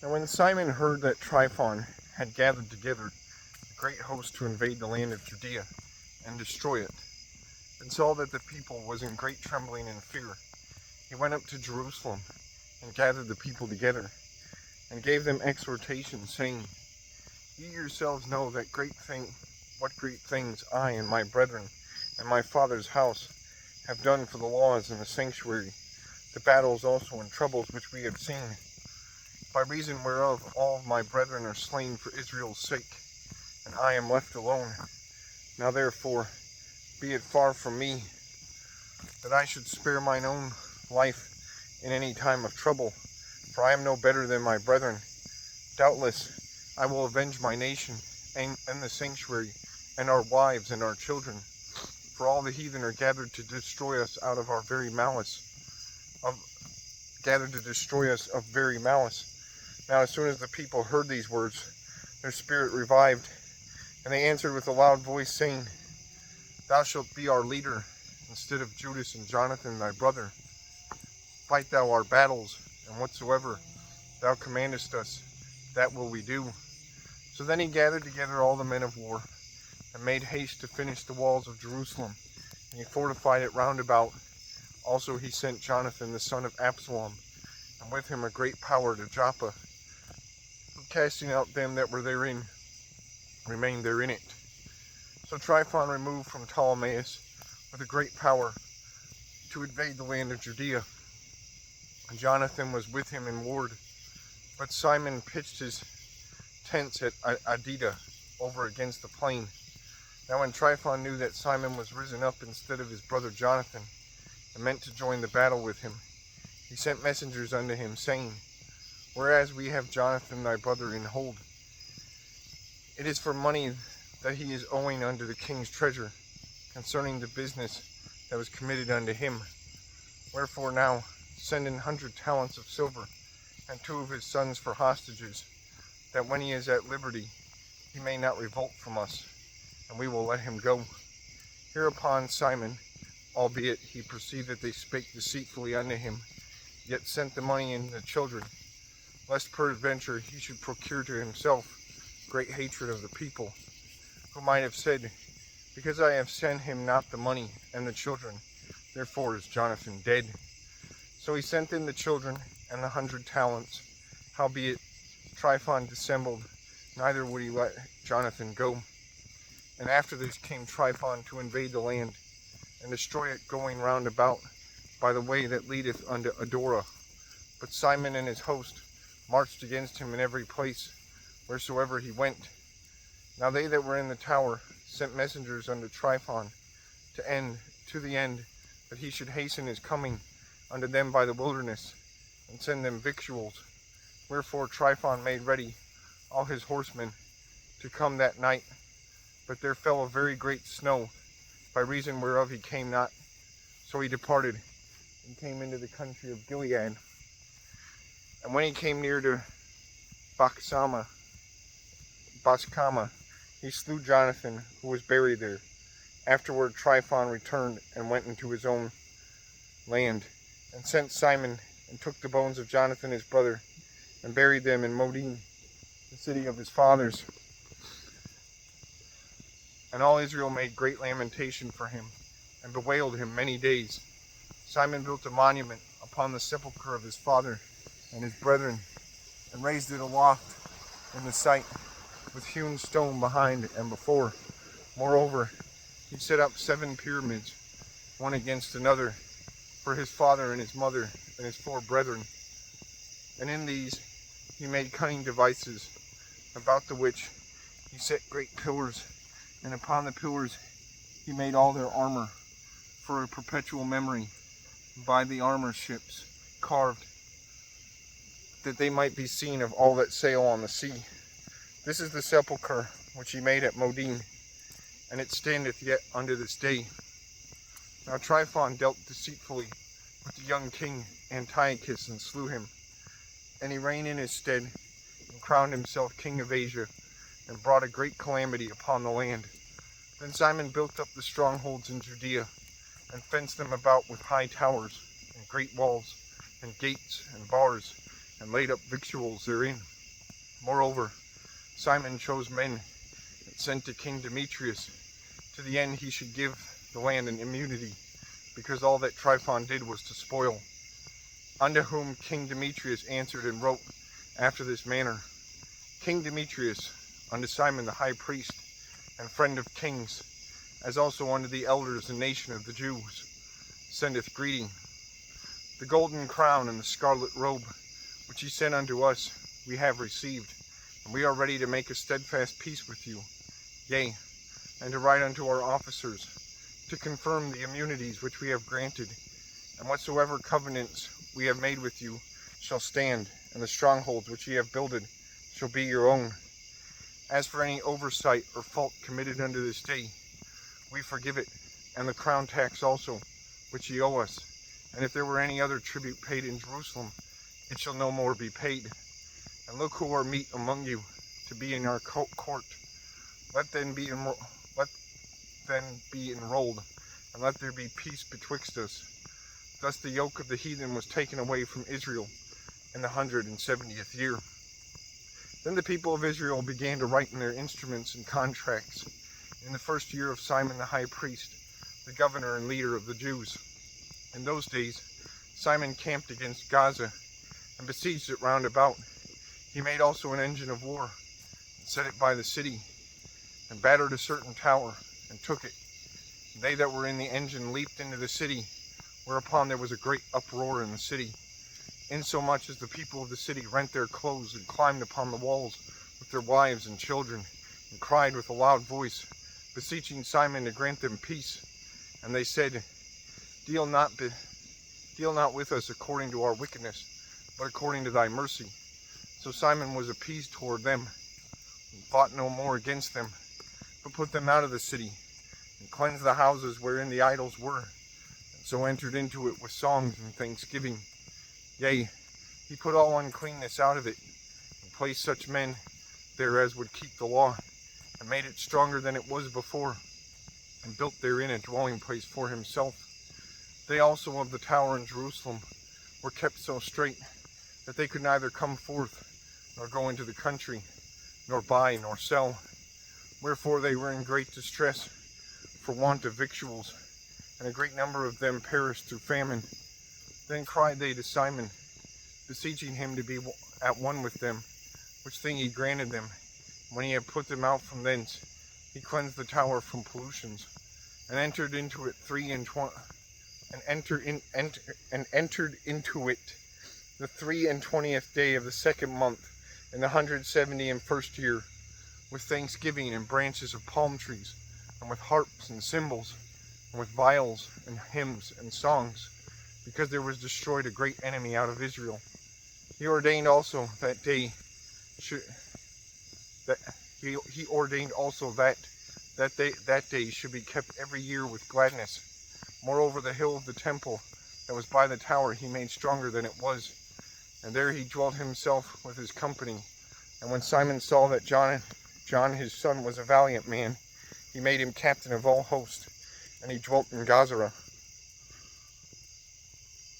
And when Simon heard that Tryphon had gathered together a great host to invade the land of Judea and destroy it, and saw that the people was in great trembling and fear, he went up to Jerusalem and gathered the people together, and gave them exhortation, saying, Ye yourselves know what great things I and my brethren and my father's house have done for the laws in the sanctuary, the battles also and troubles which we have seen, by reason whereof all of my brethren are slain for Israel's sake, and I am left alone. Now therefore, be it far from me that I should spare mine own life in any time of trouble, for I am no better than my brethren. Doubtless I will avenge my nation and the sanctuary, and our wives and our children, for all the heathen are gathered to destroy us out of our very malice, of very malice. Now as soon as the people heard these words, their spirit revived, and they answered with a loud voice, saying, Thou shalt be our leader, instead of Judas and Jonathan thy brother. Fight thou our battles, and whatsoever thou commandest us, that will we do. So then he gathered together all the men of war, and made haste to finish the walls of Jerusalem, and he fortified it round about. Also he sent Jonathan the son of Absalom, and with him a great power to Joppa, who casting out them that were therein, remained there in it. So Tryphon removed from Ptolemais with a great power to invade the land of Judea, and Jonathan was with him in ward. But Simon pitched his tents at Adida, over against the plain. Now when Tryphon knew that Simon was risen up instead of his brother Jonathan, and meant to join the battle with him, he sent messengers unto him, saying, Whereas we have Jonathan thy brother in hold, it is for money that he is owing unto the king's treasure, concerning the business that was committed unto him. Wherefore now send 100 talents of silver, and 2 of his sons for hostages, that when he is at liberty he may not revolt from us, and we will let him go. Hereupon Simon, albeit he perceived that they spake deceitfully unto him, yet sent the money and the children, lest peradventure he should procure to himself great hatred of the people, who might have said, Because I have sent him not the money and the children, therefore is Jonathan dead. So he sent in the children and the 100 talents. Howbeit Tryphon dissembled, neither would he let Jonathan go. And after this came Tryphon to invade the land, and destroy it, going round about by the way that leadeth unto Adora. But Simon and his host marched against him in every place, wheresoever he went. Now they that were in the tower sent messengers unto Tryphon, to the end that he should hasten his coming unto them by the wilderness, and send them victuals. Wherefore Tryphon made ready all his horsemen to come that night. But there fell a very great snow, by reason whereof he came not. So he departed, and came into the country of Gilead. And when he came near to Boscama, he slew Jonathan, who was buried there. Afterward Tryphon returned, and went into his own land, and sent Simon, and took the bones of Jonathan his brother, and buried them in Modin, the city of his fathers. And all Israel made great lamentation for him, and bewailed him many days. Simon built a monument upon the sepulchre of his father and his brethren, and raised it aloft in the sight, with hewn stone behind and before. Moreover, he set up 7 pyramids, one against another, for his father and his mother and his 4 brethren. And in these he made cunning devices, about the which he set great pillars, and upon the pillars he made all their armor for a perpetual memory, by the armor ships carved, that they might be seen of all that sail on the sea. This is the sepulchre which he made at Modin, and it standeth yet unto this day. Now Tryphon dealt deceitfully with the young king Antiochus, and slew him. And he reigned in his stead, and crowned himself king of Asia, and brought a great calamity upon the land. Then Simon built up the strongholds in Judea, and fenced them about with high towers, and great walls, and gates, and bars, and laid up victuals therein. Moreover, Simon chose men and sent to King Demetrius, to the end he should give the land an immunity, because all that Tryphon did was to spoil. Unto whom King Demetrius answered and wrote after this manner: King Demetrius, unto Simon the high priest, and friend of kings, as also unto the elders and nation of the Jews, sendeth greeting. The golden crown and the scarlet robe, which he sent unto us, we have received, and we are ready to make a steadfast peace with you, yea, and to write unto our officers, to confirm the immunities which we have granted, and whatsoever covenants we have made with you shall stand, and the strongholds which ye have builded shall be your own. As for any oversight or fault committed unto this day, we forgive it, and the crown tax also, which ye owe us. And if there were any other tribute paid in Jerusalem, it shall no more be paid. And look who are meet among you to be in our court. Let them be enrolled, and let there be peace betwixt us. Thus the yoke of the heathen was taken away from Israel in the 170th year. Then the people of Israel began to write in their instruments and contracts in the first year of Simon the high priest, the governor and leader of the Jews. In those days Simon camped against Gaza and besieged it round about. He made also an engine of war, and set it by the city, and battered a certain tower, and took it. And they that were in the engine leaped into the city, whereupon there was a great uproar in the city, insomuch as the people of the city rent their clothes, and climbed upon the walls with their wives and children, and cried with a loud voice, beseeching Simon to grant them peace. And they said, Deal not with us according to our wickedness, but according to thy mercy. So Simon was appeased toward them, and fought no more against them, but put them out of the city, and cleansed the houses wherein the idols were, and so entered into it with songs and thanksgiving. Yea, he put all uncleanness out of it, and placed such men there as would keep the law, and made it stronger than it was before, and built therein a dwelling place for himself. They also of the tower in Jerusalem were kept so strait that they could neither come forth, nor go into the country, nor buy, nor sell. Wherefore they were in great distress for want of victuals, and a great number of them perished through famine. Then cried they to Simon, beseeching him to be at one with them, which thing he granted them. When he had put them out from thence, he cleansed the tower from pollutions, and entered into it the 23rd day of the second month, in the 171st year, with thanksgiving and branches of palm trees, and with harps and cymbals, and with viols and hymns and songs, because there was destroyed a great enemy out of Israel. He ordained also that day that day should be kept every year with gladness. Moreover, the hill of the temple that was by the tower he made stronger than it was, and there he dwelt himself with his company. And when Simon saw that John his son was a valiant man, he made him captain of all host, and he dwelt in Gaza.